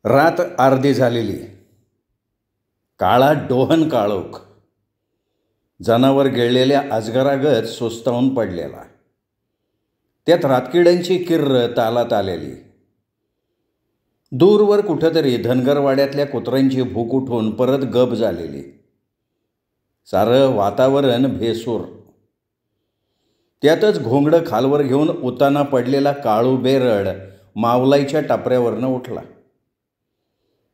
रात अर्धी झालेली. काळा डोहन काळोख जनावर गिळलेल्या अजगरागत सुस्तावून पडलेला. त्यात रातकिड्यांची किर्र तालात आलेली. दूरवर कुठंतरी धनगरवाड्यातल्या कुत्र्यांची भूक उठून परत गप झालेली. सारं वातावरण भेसूर. त्यातच घोंगडं खालवर घेऊन उताना पडलेला काळू बेरड मावलाईच्या टापऱ्यावरनं उठला.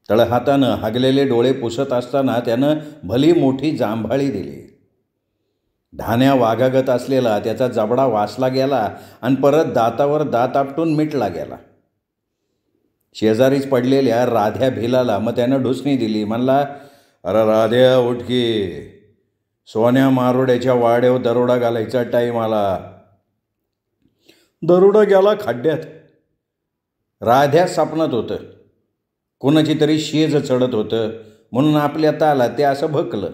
तळहातानं हागलेले डोळे पुसत असताना त्यानं भली मोठी जांभाळी दिली. धान्या वाघागत असलेला त्याचा जबडा वासला गेला आणि परत दातावर दात आपटून मिटला गेला. शेजारीच पडलेल्या राध्या भिलाला मग त्यानं ढुसणी दिली. म्हणला, अरे राध्या उठ की, सोन्या मारोड्याच्या वाड्यावर दरोडा घालायचा टाईम आला. दरोडा गेला खड्ड्यात. राध्या सापनत होतं. कोणाची तरी शेज चढत होतं म्हणून आपल्या ताला ते असं भकलं.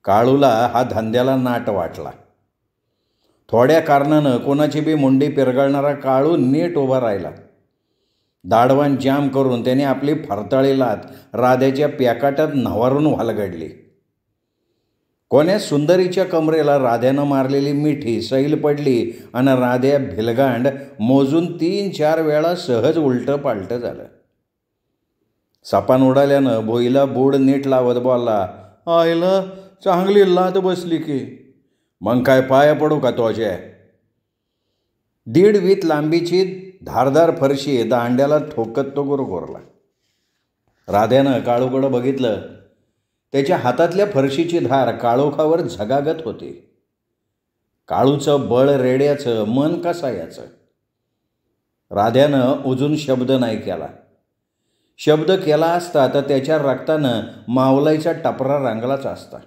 काळूला हा धंद्याला नाट वाटला. थोड्या कारणानं कोणाची बी मुंडी पिरगळणारा काळू नीट उभा राहिला. दाढवान जाम करून त्याने आपली फरताळी लात राध्याच्या प्याकाटात नवारून वालगडली. कोण्या सुंदरीच्या कमरेला राध्यानं मारलेली मिठी सैल पडली आणि राध्या भिलगांड मोजून 3-4 वेळा सहज उलटं पालटं झालं. सापान उडाल्यानं भोईला बोड नीट लावत बोलला, आईला चांगली लात बसली की. मग काय पाया पडू का तोच्या? 1.5 वीत लांबीची धारदार फरशी दांड्याला ठोकत तो गुरगुरला. राध्यानं काळूकडं बघितलं. त्याच्या हातातल्या फरशीची धार काळोखावर झगागत होती. काळूचं बळ रेड्याचं, मन कसायाचं. राध्यानं अजून शब्द नाही केला. शब्द केला असता तर त्याच्या रक्तानं मावलाईचा टपरा रांगलाच असता.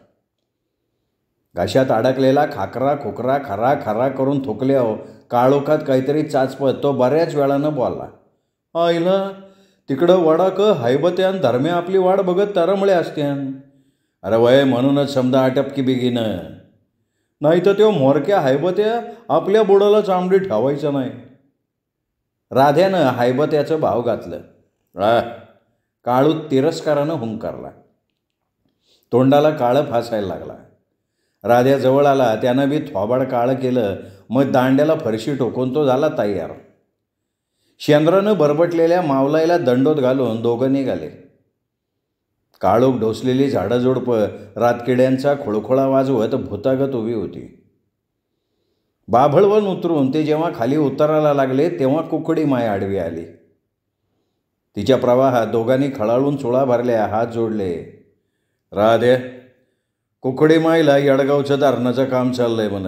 घशात अडकलेला खाकरा खुकरा खरा खरा करून थुकल्यावर काळोखात काहीतरी चाचपत तो बऱ्याच वेळानं बोलला, आईला तिकडं वडाक हैबत्यान धर्म्या आपली वाट बघत तरमळे असत्यान. अरे वय म्हणूनच समजा आटपकी बिगीनं. नाही तर तो मोरक्या हैबत्या आपल्या बुडाला चांबडी ठेवायचं नाही. राध्यानं हैबत्याचं भाव घातलं. काळू तिरस्कारानं हुंकारला. तोंडाला काळं फासायला लागला. राध्या जवळ आला. त्यानं बी थोबाड काळं केलं. मग दांड्याला फरशी टोकून तो झाला तयार. शेंद्रानं बरबटलेल्या मावलाईला दंडोत घालून दोघं निघाले. काळोख ढोसलेली झाडंझुडपं रातकिड्यांचा खुळखुळा वाजवत भूतागत उभी होती. बाभळवन उतरून ते जेव्हा खाली उतरायला लागले तेव्हा कुकडी माय आडवी आली. तिच्या प्रवाहात दोघांनी खळाळून चुळा भरल्या, हात जोडले. राधे, कुकडी माईला येडगावचं धरणाचं काम चाललंय म्हण,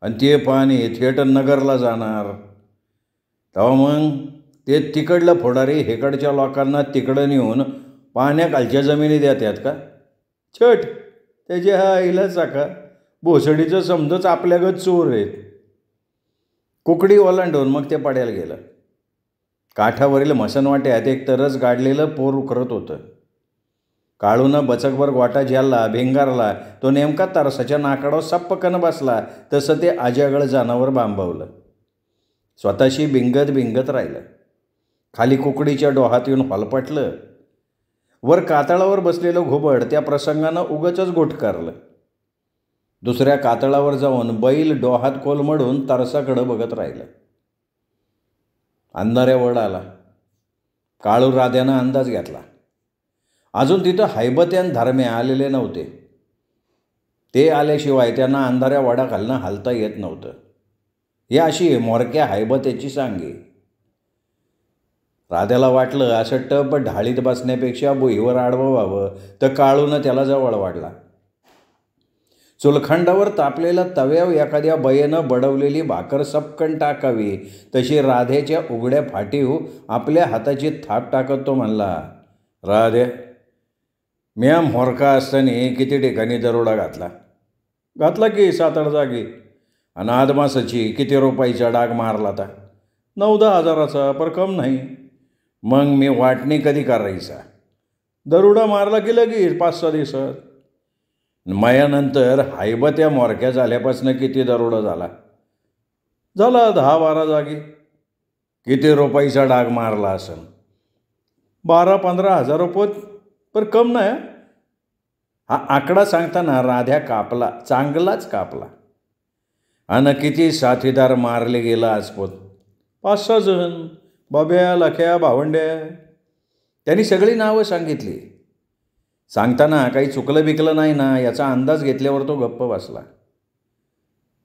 आणि ते पाणी थेट नगरला जाणार. तेव्हा मग ते तिकडलं फोडारी हेकडच्या लोकांना तिकडं नेऊन पाण्याखालच्या जमिनी देतात का? छट, त्याच्या हा आईला चाका भोसडीचं समजच आपल्यागत चोर आहेत. कुकडी ओलांडून मग ते पाड्याला गेलं. काठावरील मसनवाट्यात एक तरच गाडलेलं पोर उकरत होतं. काळूनं बचकभर गोटा झेलला, भिंगारला. तो नेमका तरसाच्या नाकाडावर सप्पकन बसला तसं ते अजागळ जनावर बांबवलं. स्वतःशी बिंगत बिंगत राहिलं. खाली कुकडीच्या डोहात येऊन हलपटलं. वर कातळावर बसलेलं घुबड त्या प्रसंगानं उगचच गोठकारलं. दुसऱ्या कातळावर जाऊन बैल डोहात कोलमडून तरसाकडं बघत राहिलं. अंधाऱ्यावर आला. काळू राध्यानं अंदाज घेतला. अजून तिथं हैबत्यान धर्म्या आलेले नव्हते. ते आल्याशिवाय त्यांना अंधाऱ्या वडाखालनं हालता येत नव्हतं. ही अशी मोरक्या हैबत्याची सांगी. राध्याला वाटलं असं टप ढाळीत बसण्यापेक्षा भुईवर आडवं व्हावं, तर काळूनं त्याला जवळ वाढला. चुलखंडावर तापलेल्या तव्यावर एखाद्या बयेनं बडवलेली भाकर सपकन टाकावी तशी राधेच्या उघड्या फाटीव आपल्या हाताची थाप टाकत तो म्हणला, राधे, म्या मोरका असताना किती ठिकाणी दरोडा घातला की 7-8 जागी. आणि आदमासाची किती रुपयाचा डाग मारला आता? 9-10 हजाराचा, पर कम नाही. मग मी वाटणी कधी करायचा? दरोडा मारला की लगेच 5-6 दिवसात. मयानंतर हैबत्या मोरक्या झाल्यापासून किती दरोडा झाला? 10-12 जागी. किती रुपयाचा डाग मारला असेल? 12-15 हजार रुपये पर कम नाही. हा आकडा सांगताना राध्या कापला, चांगलाच कापला. आणि किती साथीदार मारले गेला आजपोत. 5-6 जण, बाब्या, लख्या, भावंड्या. त्यांनी सगळी नावं सांगितली. सांगताना काही चुकलं बिकलं नाही ना याचा अंदाज घेतल्यावर तो गप्प बसला.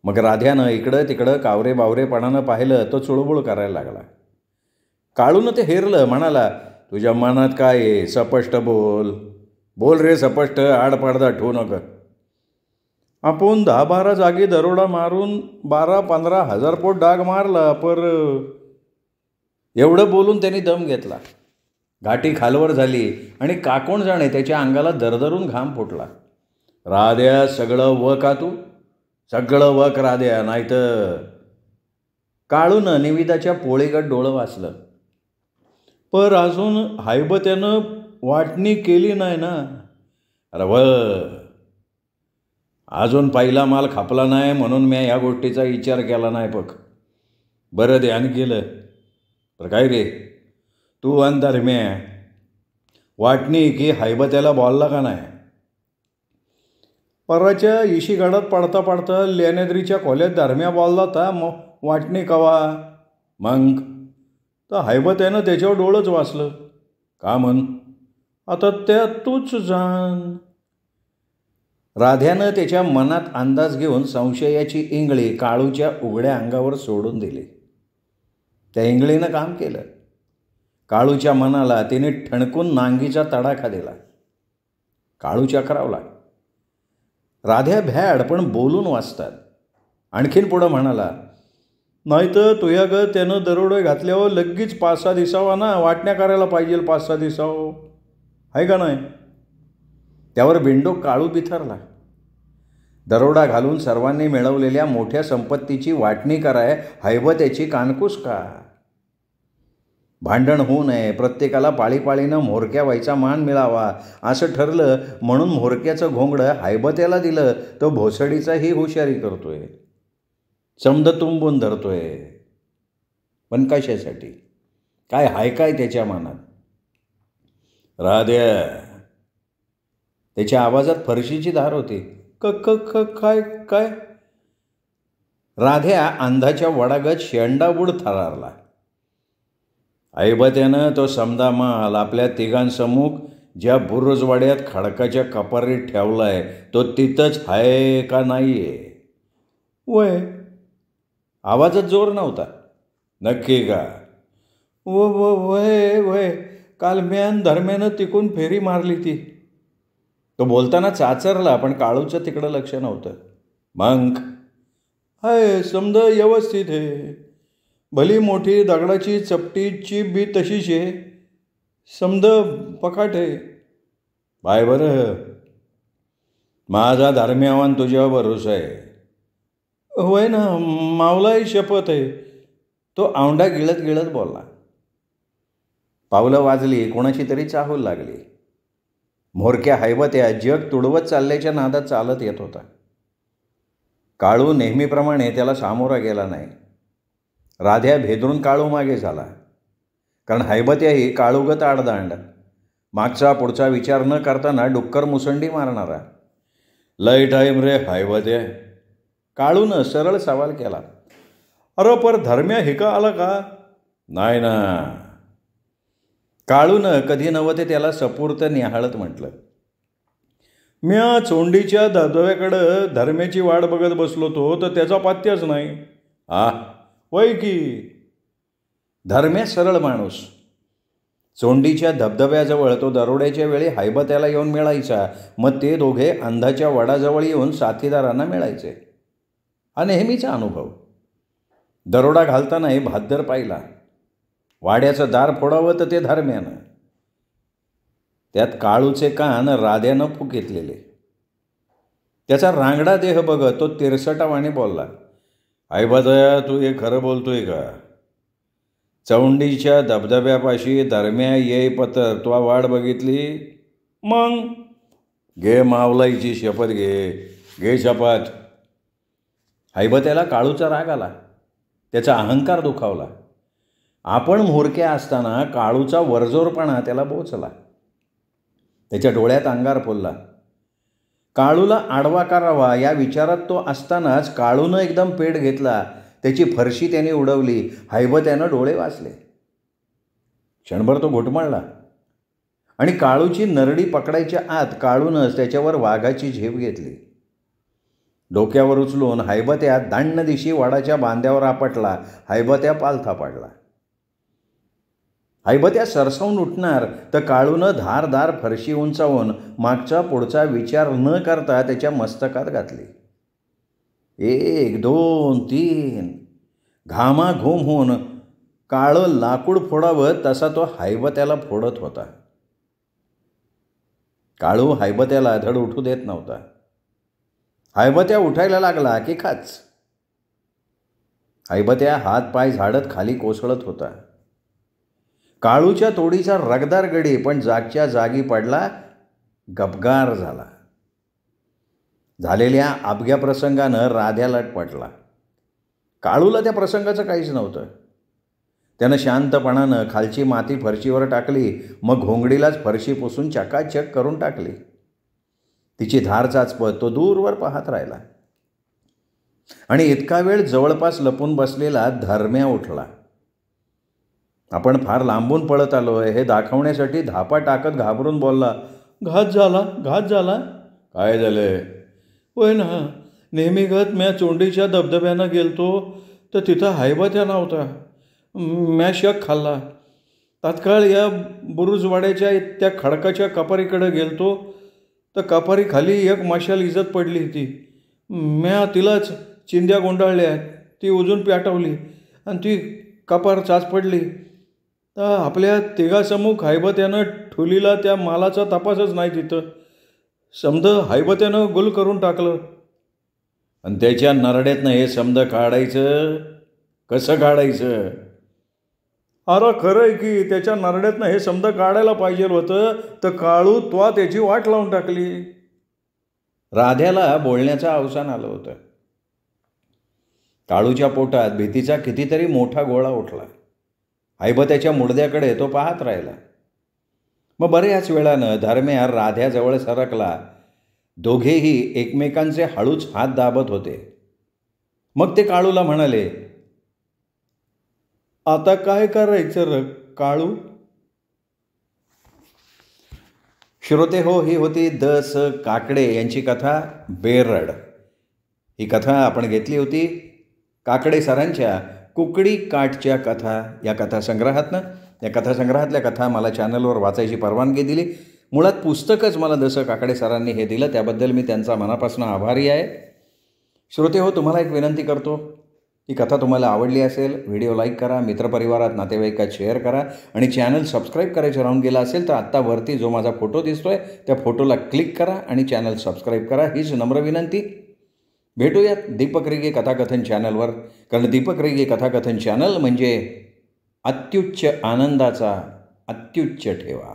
मग राध्यानं इकडं तिकडं कावरे बावरेपणानं पाहिलं तो चुळबुळ करायला लागला. काळूनं ते हेरलं, म्हणाला, तुझ्या मनात काय आहे, स्पष्ट बोल. बोल रे स्पष्ट, आडपाडदा ठेवू नका. आपण 10-12 जागी दरोडा मारून 12-15 हजार पोट डाग मारला, पर एवढं बोलून त्यांनी दम घेतला. घाटी खालवर झाली आणि काकोण जाणे त्याच्या अंगाला दरदरून घाम फुटला. राध्या, सगळं व का तू, सगळं वक राध्या, नाहीतर. काळूनं निविदाच्या पोळीगत डोळं वाचलं. पर अजून हायबत्यानं वाटणी केली नाही ना. अरे व, अजून पहिला माल खापला नाही म्हणून मी ह्या गोष्टीचा विचार केला नाही. बरं ध्यान केलं. तर काय रे, तू आणि धर्म्या वाटणी की हायबत्याला बोलला का नाही? परवाच्या इशीगडात पडता पडता लेण्याद्रीच्या खोल्यात धर्म्या बोलला होता, मग वाटणी कवा? मग तर हायबत्यानं त्याच्यावर डोळंच वाचलं. का म्हण? आता त्या तूच जाण. राध्यानं त्याच्या मनात अंदाज घेऊन संशयाची इंगळी काळूच्या उघड्या अंगावर सोडून दिली. त्या इंगळीनं काम केलं. काळूच्या मनाला तिने ठणकून नांगीचा तडाखा दिला. काळू चक्रावला. राध्या भ्याड पण बोलून वाचतात. आणखीन पुढं म्हणाला, नाही तर तुझ्या ग त्यानं दरोडे घातल्यावर लगेच 5-6 दिवसावा ना वाटण्या करायला पाहिजे. 5-6 दिवसावं आहे का नाही? त्यावर बिंडो काळू बिथरला. दरोडा घालून सर्वांनी मिळवलेल्या मोठ्या संपत्तीची वाटणी कराय हायबत्याची कानकूस का? भांडण होऊ नये, प्रत्येकाला पाळीपाळीनं म्होरक्या व्हायचा मान मिळावा असं ठरलं म्हणून म्होरक्याचं घोंगडं हायबत्याला दिलं. तो भोसडीचाही हुशारी करतोय, समद तुंबून धरतोय. पण कशासाठी? काय हाय काय त्याच्या मनात? राध्या, त्याच्या आवाजात फरशीची धार होती. काय काय? राध्या अंधाच्या वडागत शेंडाबूड थरारला. हायबत्यानं तो समदा माल आपल्या तिघांसमोर ज्या बुरुजवाड्यात खडकाच्या कपारीत ठेवलाय तो तिथंच आहे का नाही आहे? वय. आवाजात जोर नव्हता. नक्की का? वय वय, काल म्यान धर्म्यानं तिकून फेरी मारली ती. तो बोलताना चाचरला, पण काळूचं तिकडं लक्ष नव्हतं. मग हाय, समजा व्यवस्थित आहे. भली मोठी दगडाची चपटीची बी तशीच आहे. समद पकाट आहे. बाय बरं, माझा धर्म्यावान तुझ्यावर भरोसा आहे. होय ना, मावलाही शपथ आहे. तो औंढा गिळत गिळत बोलला. पावलं वाजली, कोणाची तरी चाहूल लागली. म्होरक्या हायबत्या जग तुडवत चालल्याच्या नादात चालत येत होता. काळू नेहमीप्रमाणे त्याला सामोरा गेला नाही. राध्या भेदरून काळू मागे झाला, कारण हायबत्याही काळूगत आडदांड, मागचा पुढचा विचार न करताना डुक्कर मुसंडी मारणारा. लय टाईम रे हायबत्या, काळूनं सरळ सवाल केला. अरे पर धर्म्या हिका आला का? नाही ना. काळूनं कधी नव्हते त्याला सपूर्त निहाळत म्हटलं. म्या चोंडीच्या धबधब्याकडं धर्म्याची वाट बघत बसलो तर त्याचा पत्त्याच नाही. वय की. धर्म्या सरळ माणूस. चोंडीच्या धबधब्याजवळ तो दरोड्याच्या वेळी हायबत्याला येऊन मिळायचा. मग ते दोघे अंधाच्या वडाजवळ येऊन साथीदारांना मिळायचे. हा नेहमीचा अनुभव. दरोडा घालतानाही भाद्दर पाहिला. वाड्याचं दार फोडावं तर ते धर्म्यानं. त्यात काळूचे कान राध्यानं फुकितलेले. त्याचा रांगडा देह बघत तो तिरसटावाने बोलला. हायबत्या, तू हे खरं बोलतोय का? चौंडीच्या धबधब्यापाशी धर्म्या येई पतर तू वाट बघितली? मग घे मावलाईची शपथ घे शपथ. हायबत्याला काळूचा राग आला. त्याचा अहंकार दुखावला. आपण म्होरक्या असताना काळूचा वरजोरपणा त्याला बोचला. त्याच्या डोळ्यात अंगार फुलला. काळूला आडवा करावा या विचारात तो असतानाच काळूनं एकदम पेट घेतला. त्याची फरशी त्याने उडवली. हैबत्यानं डोळे वाचले. क्षणभर तो घुटमळला आणि काळूची नरडी पकडायच्या आत काळूनच त्याच्यावर वाघाची झेप घेतली. डोक्यावर उचलून हैबत्या दांड दिशी वडाच्या बांध्यावर आपटला. हैबत्या पालथा पाडला. हैबत्या सरसावून उठणार तर काळूनं धारदार फरशी उंचावून मागचा पुढचा विचार न करता त्याच्या मस्तकात घातली. 1 2 3 घामाघूम होऊन काळं लाकूड फोडावं तसा तो हैबत्याला फोडत होता. काळू हैबत्याला धड उठू देत नव्हता. हैबत्या उठायला लागला की खाच. हैबत्या हात पाय झाडत खाली कोसळत होता. काळूच्या तोडीचा रगदार गडी पण जागच्या जागी पडला, गपगार झाला. झालेल्या अवघ्या प्रसंगानं राध्या लटपटला. काळूला त्या प्रसंगाचं काहीच नव्हतं. त्यानं शांतपणानं खालची माती फरशीवर टाकली. मग घोंगडीलाच फरशी पुसून चकाचक करून टाकली. तिची धार चाचपत तो दूरवर पाहत राहिला आणि इतका वेळ जवळपास लपून बसलेला धर्म्या उठला. आपण फार लांबून पळत आलोय हे दाखवण्यासाठी धापा टाकत घाबरून बोलला, घात झाला. काय झालंय? होय ना, नेहमीगत म्या चोंडीच्या धबधब्यानं गेलतो तर तिथं हैबत्या नव्हता. म्या शक खाल्ला. तात्काळ या बुरुजवाड्याच्या त्या खडकाच्या कपारीकडे गेलतो तर कपारीखाली एक मशाल इजत पडली होती. म्या तिलाच चिंध्या गुंडाळल्या. ती उजून पेटवली आणि ती कपार चाच पडली. तर आपल्या तिघासमूह हैबत्यानं ठुलीला त्या मालाचा तपासच नाही तिथं. समद हैबत्यानं गुल करून टाकलं. आणि त्याच्या नरड्यातनं हे समद काढायचं कसं काढायचं? अरे खरं आहे की त्याच्या नरड्यातनं हे समद काढायला पाहिजे होतं तर काळू त्वा त्याची वाट लावून टाकली. राध्याला बोलण्याचं अवसान आलं होतं. काळूच्या पोटात भीतीचा कितीतरी मोठा गोळा उठला. हैबत्याच्या मुडद्याकडे तो पाहत राहिला. मग बऱ्याच वेळानं धर्म्या राध्याजवळ सरकला. दोघेही एकमेकांचे हळूच हात दाबत होते. मग ते काळूला म्हणाले, आता काय करायचं र काळू? श्रोते हो, ही होती द.स. काकडे यांची कथा बेरड. ही कथा आपण घेतली होती काकडे सरांच्या कुकडी काठच्या कथा या कथासंग्रहातनं. या कथासंग्रहातल्या कथा मला चॅनलवर वाचायची परवानगी दिली. मुळात पुस्तकच मला द.स. काकडे सरांनी हे दिलं, त्याबद्दल मी त्यांचा मनापासून आभारी आहे. श्रोते हो, तुम्हाला एक विनंती करतो, ही कथा तुम्हाला आवडली असेल व्हिडिओ लाईक करा, मित्रपरिवारात नातेवाईकात शेअर करा आणि चॅनल सबस्क्राईब करायचं राहून गेला असेल तर आत्ता वरती जो माझा फोटो दिसतोय त्या फोटोला क्लिक करा आणि चॅनल सबस्क्राईब करा. हीच नम्र विनंती. भेटूयात दीपक रेगे कथाकथन चॅनलवर, कारण दीपक रेगे कथाकथन चॅनल म्हणजे अत्युच्च आनंदाचा अत्युच्च ठेवा.